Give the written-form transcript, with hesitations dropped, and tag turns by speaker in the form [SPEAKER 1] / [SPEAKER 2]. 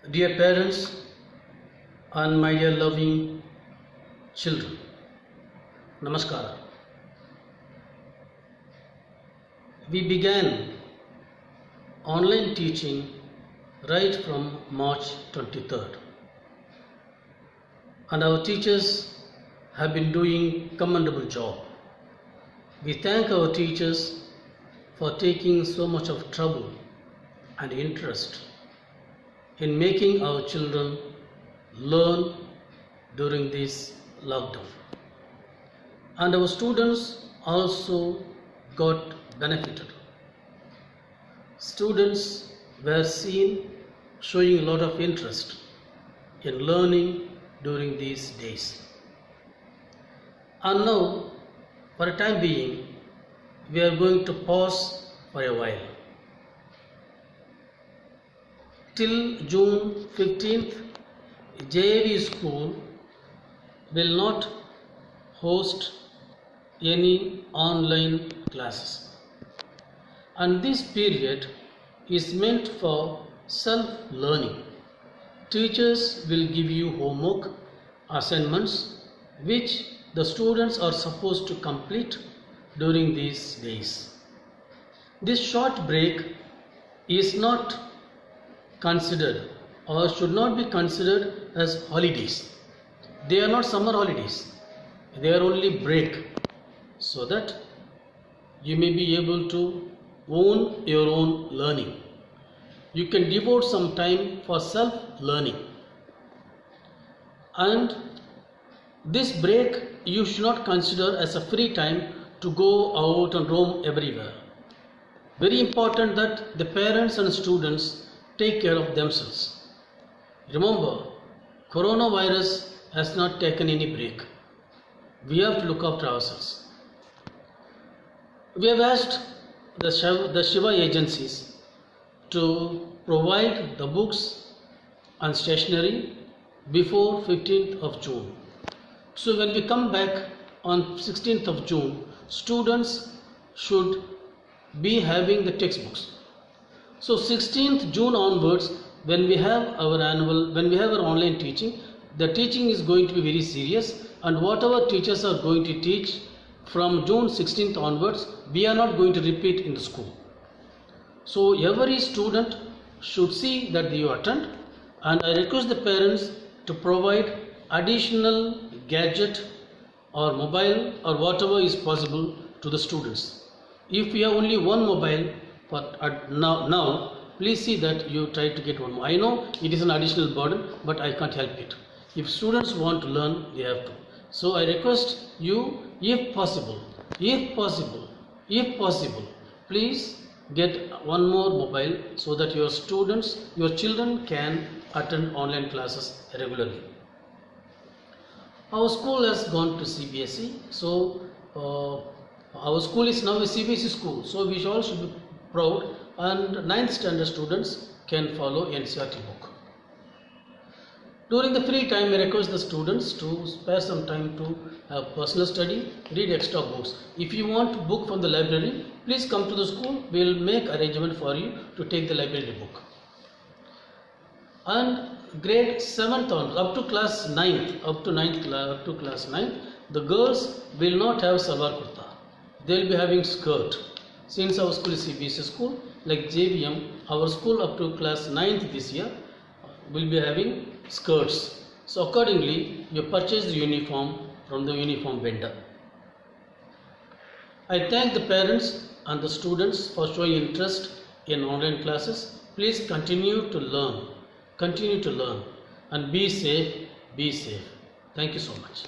[SPEAKER 1] Dear parents and my dear loving children, Namaskara. We began online teaching right from March 23rd, and our teachers have been doing commendable job. We thank our teachers for taking so much of trouble and interest in making our children learn during this lockdown. And our students also got benefited. Students were seen showing a lot of interest in learning during these days. And now, for a time being, we are going to pause for a while. Till June 15th, JAV school will not host any online classes. And this period is meant for self-learning. Teachers will give you homework, assignments, which the students are supposed to complete during these days. This short break is not considered or should not be considered as holidays. They are not summer holidays. They are only break, so that you may be able to own your own learning. You can devote some time for self-learning. And this break you should not consider as a free time to go out and roam everywhere. Very important that the parents and students take care of themselves. Remember, coronavirus has not taken any break. We have to look after ourselves. We have asked the Shiva agencies to provide the books and stationery before 15th of June. So when we come back on 16th of June, students should be having the textbooks. So 16th June onwards, when we have our online teaching, the teaching is going to be very serious, and whatever teachers are going to teach from June 16th onwards, we are not going to repeat in the school. So every student should see that you attend, and I request the parents to provide additional gadget or mobile or whatever is possible to the students. If we have only one mobile, but now please see that you try to get one more. I know it is an additional burden, but I can't help it. If students want to learn, they have to. So I request you, if possible, please get one more mobile so that your children can attend online classes regularly. Our school has gone to CBSE, so our school is now a CBSE school, so we all should be proud, and 9th standard students can follow NCERT book. During the free time, I request the students to spare some time to have personal study, read extra books. If you want book from the library, please come to the school. We will make arrangement for you to take the library book. And grade 7th on up to class 9th, up to class 9th, the girls will not have salwar kurta. They will be having skirt. Since our school is CBSE school, like JVM, our school up to class 9th this year will be having skirts. So accordingly, you purchase the uniform from the uniform vendor. I thank the parents and the students for showing interest in online classes. Please continue to learn, and be safe. Thank you so much.